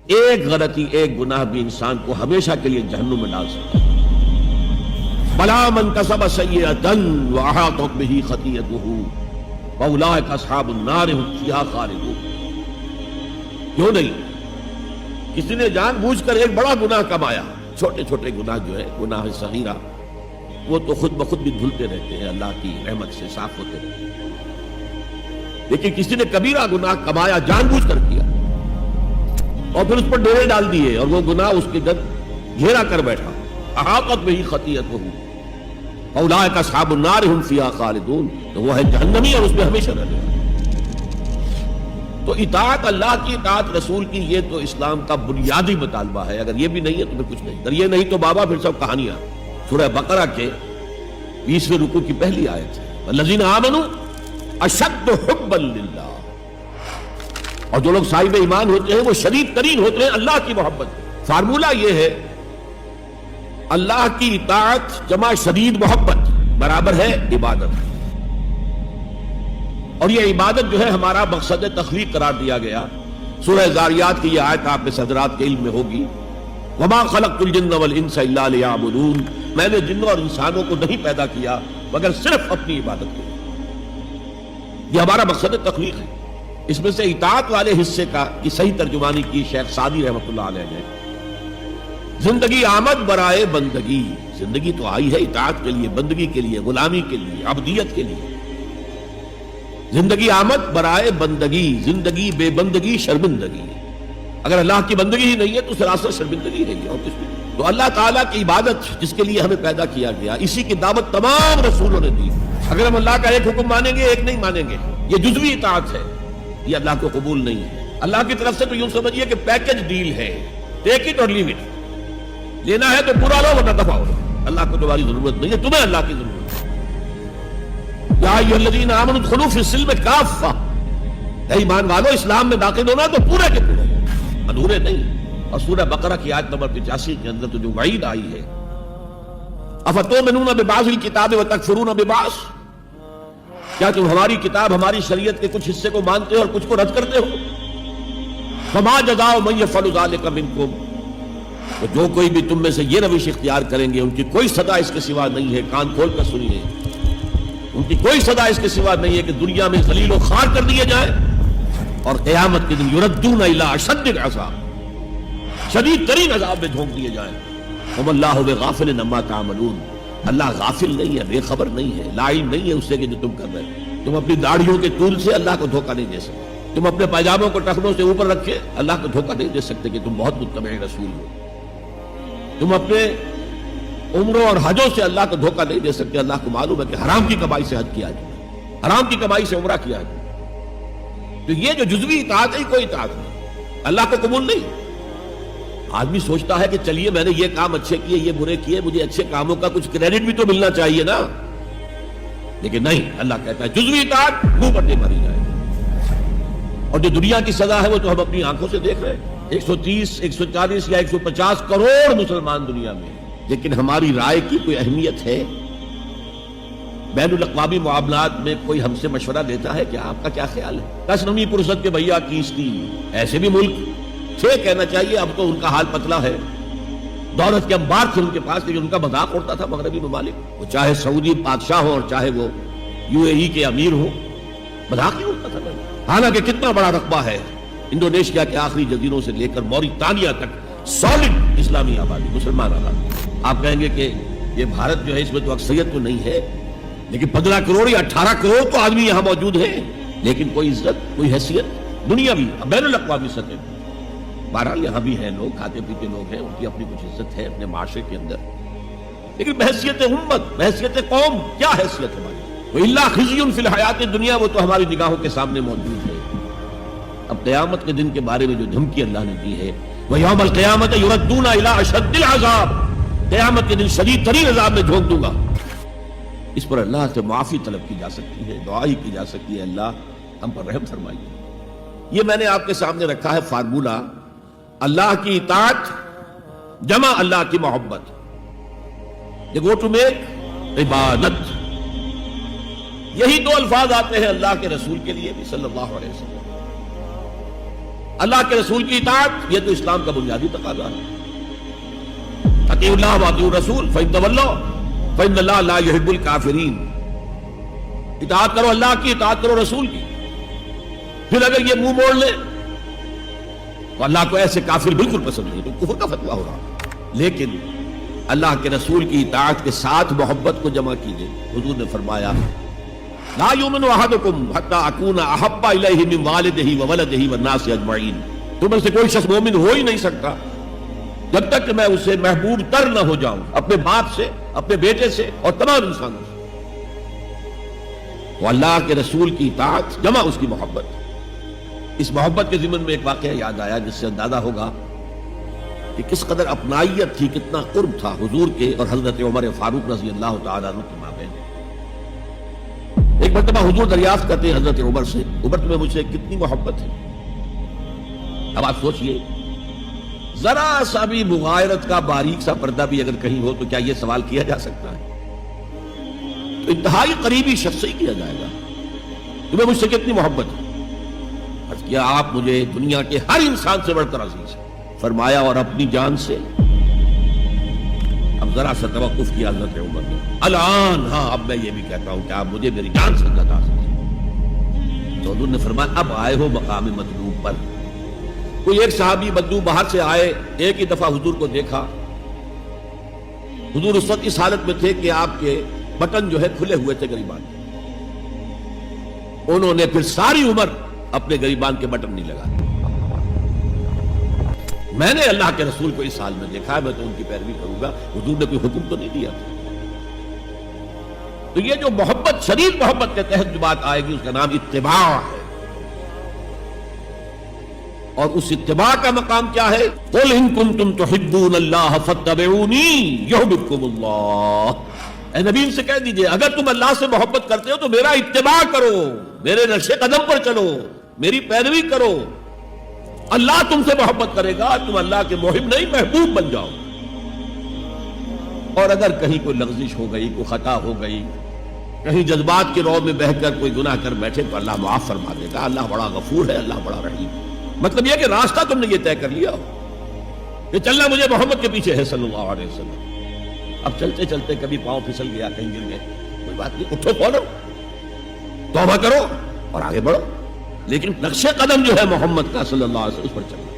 ایک غلطی، ایک گناہ بھی انسان کو ہمیشہ کے لیے جہنم میں ڈال سکتا ہے۔ بلا من کسب سیئۃ واحاطت بہ خطیئتہ فاولئک اصحاب النار هم فیہا خالدون۔ کیوں نہیں؟ کسی نے جان بوجھ کر ایک بڑا گناہ کمایا، چھوٹے چھوٹے گناہ جو ہے گناہ صغیرہ وہ تو خود بخود بھی دھلتے رہتے ہیں، اللہ کی رحمت سے صاف ہوتے رہتے ہیں، لیکن کسی نے کبیرہ گناہ کمایا، جان بوجھ کر کیا اور پھر اس پر ڈیرے ڈال دیے اور وہ گناہ اس کے گرد گھیرا کر بیٹھا، احاطت بہ خطیئتہ فاولئک اصحاب النار هم فیہا خالدون، تو وہ ہے جہنمی اور اس میں ہمیشہ رہنے والا۔ تو اطاعت اللہ کی، اطاعت رسول کی، یہ تو اسلام کا بنیادی مطالبہ ہے۔ اگر یہ بھی نہیں ہے تو پھر کچھ نہیں، اگر یہ نہیں تو بابا پھر سب کہانیاں۔ سورہ بقرہ کے 20ویں رکوع کی پہلی آیت ہے والذین آمنوا اشد حبا للہ، اور جو لوگ صاحب ایمان ہوتے ہیں وہ شدید ترین ہوتے ہیں اللہ کی محبت۔ فارمولہ یہ ہے اللہ کی اطاعت جمع شدید محبت برابر ہے عبادت، اور یہ عبادت جو ہے ہمارا مقصد تخلیق قرار دیا گیا۔ سورہ ذاریات کی یہ آیت آپ میں حضرات کے علم میں ہوگی، وما خلقت الجن والانس الا لیعبدون، میں نے جنوں اور انسانوں کو نہیں پیدا کیا مگر صرف اپنی عبادت کے لیے۔ یہ ہمارا مقصد تخلیق ہے۔ اس میں سے اطاعت والے حصے کی صحیح ترجمانی کی شیخ سعدی رحمۃ اللہ علیہ نے، زندگی آمد برائے بندگی، زندگی تو آئی ہے اطاعت کے لیے، بندگی کے لیے، غلامی کے لیے، عبدیت کے لیے۔ زندگی آمد برائے بندگی، زندگی بے بندگی شرمندگی، اگر اللہ کی بندگی ہی نہیں ہے تو سراسر شرمندگی ہے یہ، اور کچھ بھی نہیں۔ تو اللہ تعالیٰ کی عبادت جس کے لیے ہمیں پیدا کیا گیا، اسی کی دعوت تمام رسولوں نے دی۔ اگر ہم اللہ کا ایک حکم مانیں گے، ایک نہیں مانیں گے، یہ جزوی اطاعت ہے، یہ اللہ کو قبول نہیں ہے۔ اللہ کی طرف سے تو یوں سمجھیے کہ پیکج ڈیل ہے، ٹیک اٹ اور لیو اٹ، لینا ہے تو پورا لو ورنہ دفع ہو۔ اللہ کو تمہاری ضرورت نہیں ہے، تمہیں اللہ کی ضرورت ہے۔ یا ایھا الذین آمنوا ادخلوا فی السلم کافہ، اے ایمان والو اسلام میں داخل ہونا تو پورے کے پورے، ادھورے نہیں۔ اور سورہ بقرہ کی آیت نمبر 85 کے اندر تو جو وعید آئی ہے، افتؤمنون ببعض الکتاب وتکفرون ببعض، کیا تم ہماری کتاب، ہماری شریعت کے کچھ حصے کو مانتے ہو اور کچھ کو رد کرتے ہو؟ فما جزاء من یفعل ذلک منکم، تو جو کوئی بھی تم میں سے یہ روش اختیار کریں گے ان کی کوئی سزا اس کے سوا نہیں ہے، کان کھول کر سنیے، ان کی کوئی سزا اس کے سوا نہیں ہے کہ دنیا میں ذلیل و خوار کر دیے جائیں اور قیامت کے دن یردون الی اشد العذاب، شدید ترین عذاب میں جھونک دیے جائیں۔ وما اللہ بغافل عما تعملون، اللہ غافل نہیں ہے، بے خبر نہیں ہے، لا علم نہیں ہے اس سے کہ جو تم کر رہے ہو۔ تم اپنی داڑھیوں کے طول سے اللہ کو دھوکہ نہیں دے سکتے، تم اپنے پائجاموں کو ٹخنوں سے اوپر رکھے اللہ کو دھوکہ نہیں دے سکتے کہ تم بہت متبع رسول ہو، تم اپنے عمروں اور حجوں سے اللہ کو دھوکہ نہیں دے سکتے، اللہ کو معلوم ہے کہ حرام کی کمائی سے حج کیا جائے، حرام کی کمائی سے عمرہ کیا جائے۔ تو یہ جو جزوی اطاعت ہے کوئی اطاعت نہیں، اللہ کو قبول نہیں۔ آدمی سوچتا ہے کہ چلیے میں نے یہ کام اچھے کیے، یہ برے کیے، مجھے اچھے کاموں کا کچھ کریڈٹ بھی تو ملنا چاہیے نا، لیکن نہیں، اللہ کہتا ہے جزوی اطاعت منہ پر نہیں ماری جائے۔ اور جو دنیا کی سزا ہے وہ تو ہم اپنی آنکھوں سے دیکھ رہے ہیں، 130، 140 یا 150 کروڑ مسلمان دنیا میں، لیکن ہماری رائے کی کوئی اہمیت ہے؟ بین الاقوامی معاملات میں کوئی ہم سے مشورہ دیتا ہے کہ آپ کا کیا خیال ہے؟ کس نمی پرست کے بھیا کیستی، ایسے بھی ملک تھے کہنا چاہیے، اب تو ان کا حال پتلا ہے، دولت کے انبار تھے ان کے پاس، لیکن ان کا مذاق اڑتا تھا مغربی ممالک، وہ چاہے سعودی بادشاہ ہو اور چاہے وہ UAE کے امیر ہو، مذاق نہیں اڑتا تھا۔ حالانکہ کتنا بڑا رقبہ ہے انڈونیشیا کے آخری جزیروں سے لے کر موریتانیہ تک، سالڈ اسلامی آبادی، مسلمان آبادی۔ آپ کہیں گے کہ یہ بھارت جو ہے اس میں تو اکثریت تو نہیں ہے، لیکن 15 کروڑ یا 18 کروڑ تو آدمی یہاں موجود ہیں، لیکن کوئی عزت، کوئی حیثیت دنیا بھی بین الاقوامی سطح پر۔ بہرحال یہاں بھی ہیں لوگ، کھاتے پیتے لوگ ہیں، ان کی اپنی کچھ عزت ہے اپنے معاشرے کے اندر، لیکن بحیثیت امت، بحیثیت قوم کیا حیثیت ہماری؟ وَإِلَّا خِزْيٌ فِي الْحَيَاةِ الدُّنْيَا، وہ تو ہماری نگاہوں کے سامنے موجود ہے۔ اب قیامت کے دن کے بارے میں جو دھمکی اللہ نے دی ہے، وَيَوْمَ الْقِيَامَةِ يُرَدُّونَ إِلَىٰ أَشَدِّ الْعَذَابِ، قیامت کے دن شدید ترین عذاب میں جھونک دوں گا۔ اس پر اللہ سے معافی طلب کی جا سکتی ہے، دعا ہی کی جا سکتی ہے، اللہ ہم پر رحم فرمائیے۔ یہ میں نے آپ کے سامنے رکھا ہے فارمولہ، اللہ کی اطاعت جمع اللہ کی محبت، یہ گو ٹو میک عبادت۔ یہی دو الفاظ آتے ہیں اللہ کے رسول کے لیے بھی صلی اللہ علیہ وسلم، اللہ کے رسول کی اطاعت یہ تو اسلام کا بنیادی تقاضا ہے. اطیعوا اللہ واطیعوا الرسول فإن تولوا فإن اللہ لا يحب الکافرین. اطاعت کرو اللہ کی، اطاعت کرو رسول کی. پھر اگر یہ منہ موڑ لے تو اللہ کو ایسے کافر بالکل پسند نہیں، تو کفر کا فتویٰ ہو رہا. لیکن اللہ کے رسول کی اطاعت کے ساتھ محبت کو جمع کیجئے. حضور نے فرمایا لا یؤمن احدکم حتی اکون احب الیہ من والدہ وولدہ والناس اجمعین. تم میں سے کوئی شخص مومن ہو ہی نہیں سکتا جب تک کہ میں اسے محبوب تر نہ ہو جاؤں اپنے باپ سے، اپنے بیٹے سے اور تمام انسانوں سے. تو اللہ کے رسول کی اطاعت جمع اس کی محبت. اس محبت کے ضمن میں ایک واقعہ یاد آیا جس سے اندازہ ہوگا کہ کس قدر اپنائیت تھی، کتنا قرب تھا حضور کے اور حضرت عمر فاروق رضی اللہ تعالیٰ عنہ کے مابین. ایک مرتبہ حضور دریافت کرتے ہیں حضرت عمر سے، عمر تمہیں مجھ سے کتنی محبت ہے؟ اب آپ سوچئے ذرا سا بھی مغایرت کا باریک سا پردہ بھی اگر کہیں ہو تو کیا یہ سوال کیا جا سکتا ہے؟ تو انتہائی قریبی شخص سے ہی کیا جائے گا تمہیں مجھ سے کتنی محبت ہے؟ عرض کیا آپ مجھے دنیا کے ہر انسان سے بڑھ کر عزیز ہیں. فرمایا اور اپنی جان سے؟ اب ذرا سا توقف کیا حضرت عمر نے. الان ہاں اب میں یہ بھی کہتا ہوں کہ آپ مجھے میری جان سے زیادہ عزیز ہیں. تو حضور نے فرمایا اب آئے ہو مقام مطلوب پر. کوئی ایک صحابی بدو باہر سے آئے، ایک ہی دفعہ حضور کو دیکھا. حضور اس وقت اس حالت میں تھے کہ آپ کے بٹن جو ہے کھلے ہوئے تھے گریبان کے. انہوں نے پھر ساری عمر اپنے گریبان کے بٹن نہیں لگائے. میں نے اللہ کے رسول کو اس حال میں دیکھا ہے، میں تو ان کی پیروی کروں گا. حضور نے کوئی حکم تو نہیں دیا تھا. تو یہ جو محبت، شدید محبت کے تحت جو بات آئے گی اس کا نام اتباع ہے. اور اس اتباع کا مقام کیا ہے؟ قُلْ إِن كُنتُمْ تُحِبُّونَ اللَّهَ فَاتَّبِعُونِي يُحْبِبْكُمُ اللَّهُ. اے نبی ان سے کہہ دیجئے اگر تم اللہ سے محبت کرتے ہو تو میرا اتباع کرو، میرے نقش قدم پر چلو، میری پیروی کرو. اللہ تم سے محبت کرے گا، تم اللہ کے محب نہیں محبوب بن جاؤ. اور اگر کہیں کوئی لغزش ہو گئی، کوئی خطا ہو گئی، کہیں جذبات کے رو میں بہہ کر کوئی گناہ کر بیٹھے تو اللہ معاف فرما دے گا. اللہ بڑا غفور ہے، اللہ بڑا رحیم. مطلب یہ کہ راستہ تم نے یہ طے کر لیا ہو کہ چلنا مجھے محمد کے پیچھے ہے صلی اللہ علیہ وسلم. اب چلتے چلتے کبھی پاؤں پھسل گیا، کہیں گر گئے، کوئی بات نہیں، اٹھو فوراً توبہ کرو اور آگے بڑھو. لیکن نقش قدم جو ہے محمد کا صلی اللہ علیہ وسلم اس پر چلو.